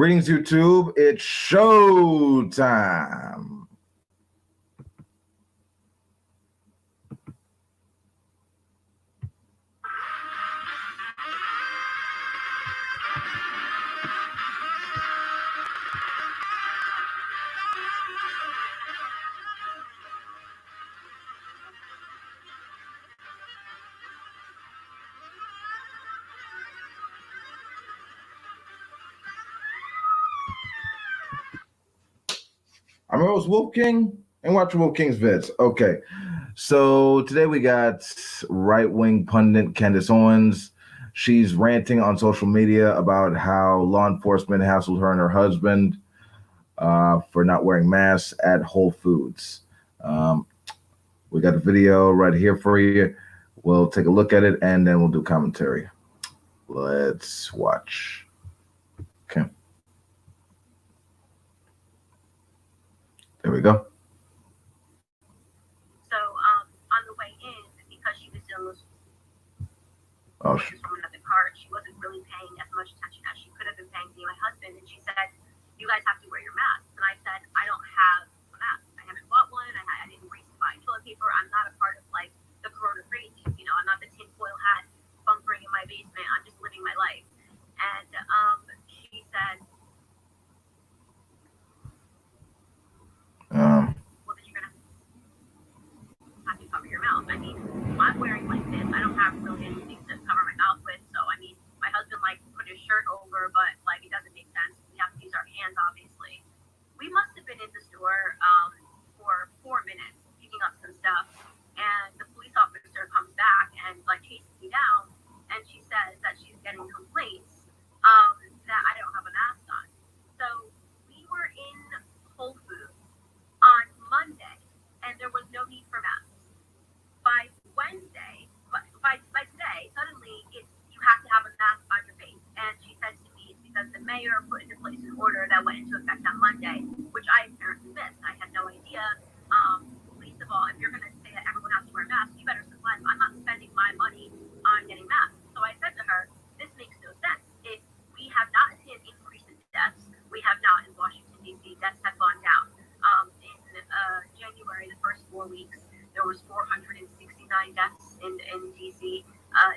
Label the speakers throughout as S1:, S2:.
S1: Greetings, YouTube. It's show time. I'm your host, Wolf King, and watch Wolf King's vids. Okay, so today we got right-wing pundit Candace Owens. She's ranting on social media about how law enforcement hassled her and her husband for not wearing masks at Whole Foods. We got the video right here for you. We'll take a look at it, and then we'll do commentary. Let's watch. Okay. There we go.
S2: So on the way in, because she was dealing with from another card, she wasn't really paying as much attention as she could have been paying to my husband. And she said, "You guys have to wear your masks." And I said, "I don't have a mask. I haven't bought one. I didn't race to buy toilet paper. I'm not a part of like the corona crazy. You know, I'm not the tinfoil hat bunkering in my basement. I'm just living my life." And she said, "Well, then you're gonna have to cover your mouth." I mean, I'm wearing like this. I don't have really anything to cover my mouth with. So I mean, my husband like put his shirt over, but like it doesn't make sense. We have to use our hands, obviously. We must have been in the store for 4 minutes picking up some stuff, and the police officer comes back and like chases me down, and she says that she's getting complaints that I don't have a mask on. So we were in Whole Foods on Monday, and there was no need for masks. By Wednesday, by today, suddenly you have to have a mask on your face. And she said to me, it's because the mayor put into place an order that went into effect on Monday, which I apparently missed. I had no idea. Least of all, if you're going to say that everyone has to wear masks, you better supply them. I'm not spending my money on getting masks. So I said to her, this makes no sense. If we have not seen an increase in deaths, we have not in Washington, D.C. Deaths have gone down. In January, the first 4 weeks, there was 469 deaths in D.C.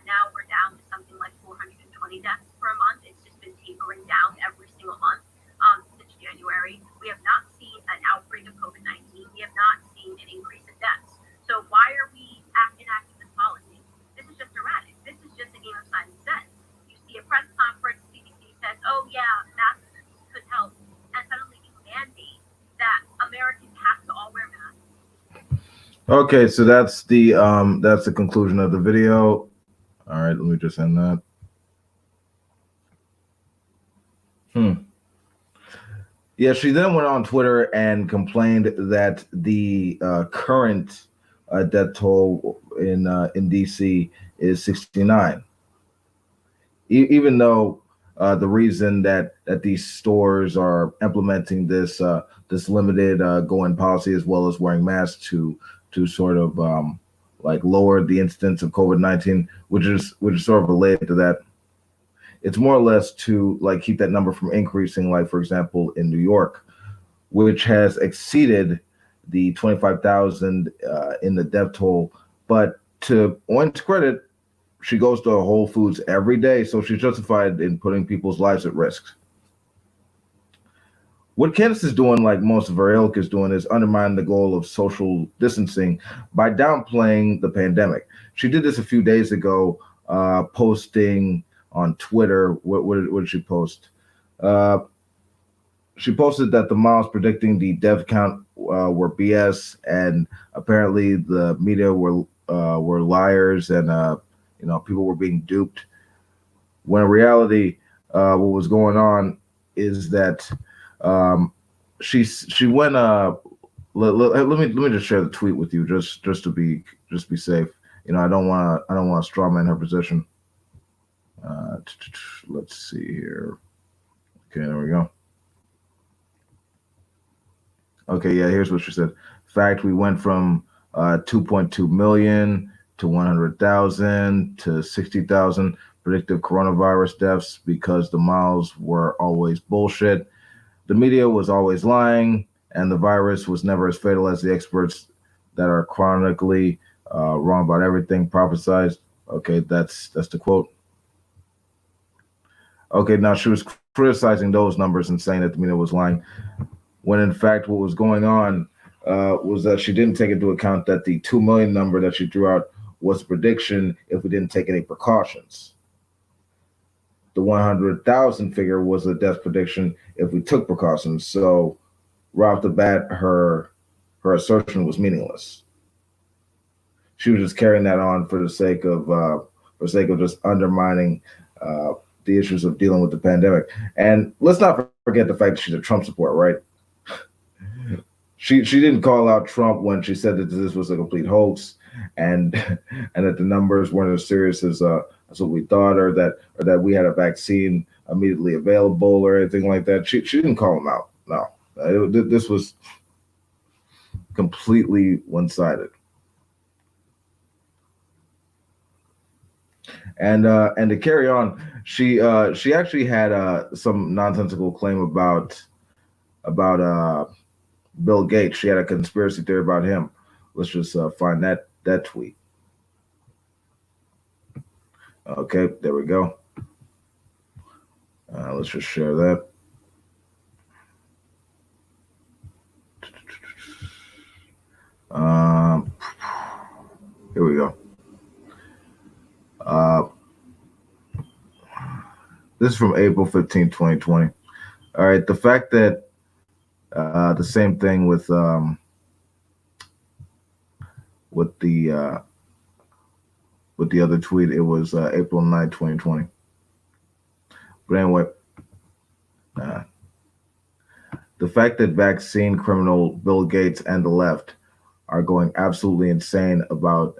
S2: Now we're down to something like 420 deaths per month. It's just been tapering down every single month since January. We have not seen an outbreak of COVID-19. We have not seen an increase in deaths. So why are we enacting this policy? This is just erratic. This is just a game of sign and sense. You see a press conference, CDC says, "Oh yeah, masks could help," and suddenly you mandate that Americans have to all wear masks.
S1: Okay, so that's the conclusion of the video. All right, let me just end that. Yeah, she then went on Twitter and complained that the current death toll in DC is 69. Even though the reason that these stores are implementing this limited go-in policy as well as wearing masks to sort of like lower the incidence of COVID-19, which is sort of related to that. It's more or less to like keep that number from increasing. Like for example, in New York, which has exceeded the 25,000 in the death toll. But to Owen's credit, she goes to Whole Foods every day, so she's justified in putting people's lives at risk. What Candace is doing, like most of her ilk is doing, is undermining the goal of social distancing by downplaying the pandemic. She did this a few days ago, posting on Twitter. What did she post? She posted that the models predicting the death count were BS, and apparently the media were liars, and people were being duped. When in reality, what was going on is that she went. Let me just share the tweet with you, just to be safe. I don't want to strawman her position. Let's see here. Okay, there we go. Okay, yeah, here's what she said. Fact, we went from 2.2 million to 100,000 to 60,000 predictive coronavirus deaths because the models were always bullshit. The media was always lying, and the virus was never as fatal as the experts that are chronically wrong about everything prophesized. Okay, that's the quote. Okay, now she was criticizing those numbers and saying that the media was lying, when in fact what was going on was that she didn't take into account that the 2 million number that she threw out was a prediction if we didn't take any precautions. The 100,000 figure was a death prediction if we took precautions. So right off the bat, her assertion was meaningless. She was just carrying that on for the sake of just undermining the issues of dealing with the pandemic. And let's not forget the fact that she's a Trump supporter, right? She didn't call out Trump when she said that this was a complete hoax, and and that the numbers weren't as serious as what we thought, or that we had a vaccine immediately available or anything like that. She didn't call him out. No, this was completely one-sided. And to carry on, she actually had some nonsensical claim about Bill Gates. She had a conspiracy theory about him. Let's just find that tweet. Okay, there we go. Let's just share that. Here we go. This is from April 15, 2020. All right, the fact that the same thing with the other tweet, it was April 9, 2020. But anyway, the fact that vaccine criminal Bill Gates and the left are going absolutely insane about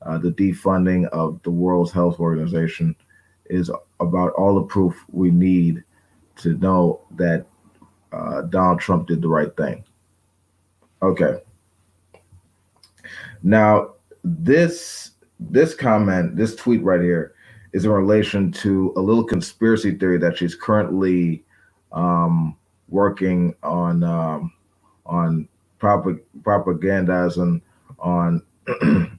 S1: the defunding of the World Health Organization is about all the proof we need to know that Donald Trump did the right thing. Okay. Now, this comment, this tweet right here, is in relation to a little conspiracy theory that she's currently working on propagandizing on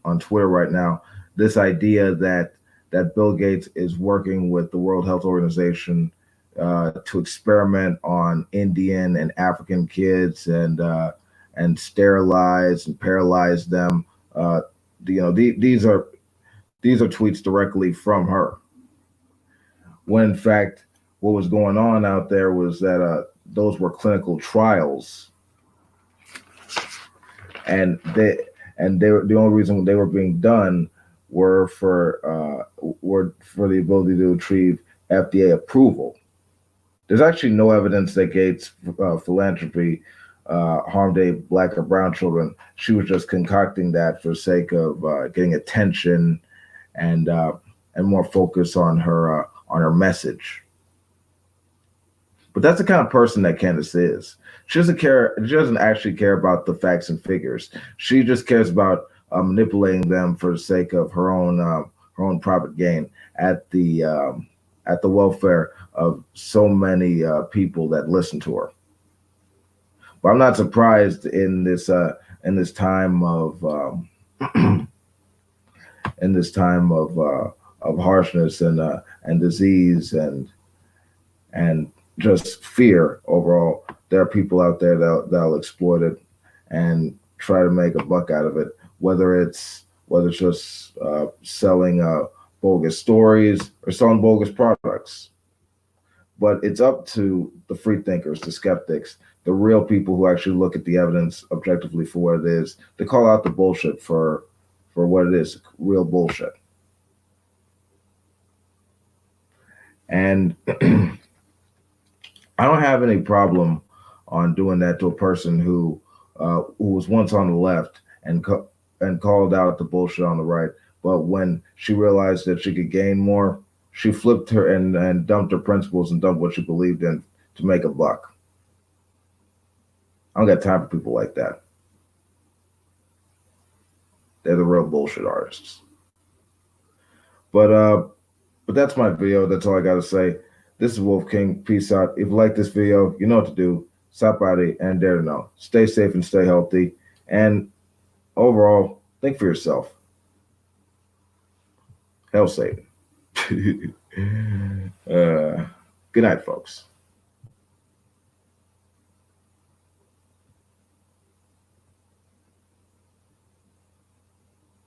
S1: on Twitter right now. This idea that Bill Gates is working with the World Health Organization to experiment on Indian and African kids and sterilize and paralyze them. These are tweets directly from her. When in fact, what was going on out there was that those were clinical trials, and they were, the only reason they were being done were for the ability to achieve FDA approval. There's actually no evidence that Gates' philanthropy harmed any black or brown children. She was just concocting that for the sake of getting attention and more focus on her message. But that's the kind of person that Candace is. She doesn't care. She doesn't actually care about the facts and figures. She just cares about manipulating them for the sake of her own private gain at the welfare of so many people that listen to her. But I'm not surprised in this time of of harshness and disease and just fear overall. There are people out there that'll exploit it and try to make a buck out of it, whether it's just selling bogus stories or selling bogus products. But it's up to the free thinkers, the skeptics, the real people who actually look at the evidence objectively for what it is, to call out the bullshit for what it is, real bullshit. And I don't have any problem on doing that to a person who was once on the left and called out the bullshit on the right. But when she realized that she could gain more, she flipped her and dumped her principles and dumped what she believed in to make a buck. I don't got time for people like that. They're the real bullshit artists. But but that's my video. That's all I gotta say. This is Wolf King. Peace out. If you like this video, you know what to do. Stop by it and dare to know. Stay safe and stay healthy. And overall, think for yourself. Hell Satan. Good night, folks.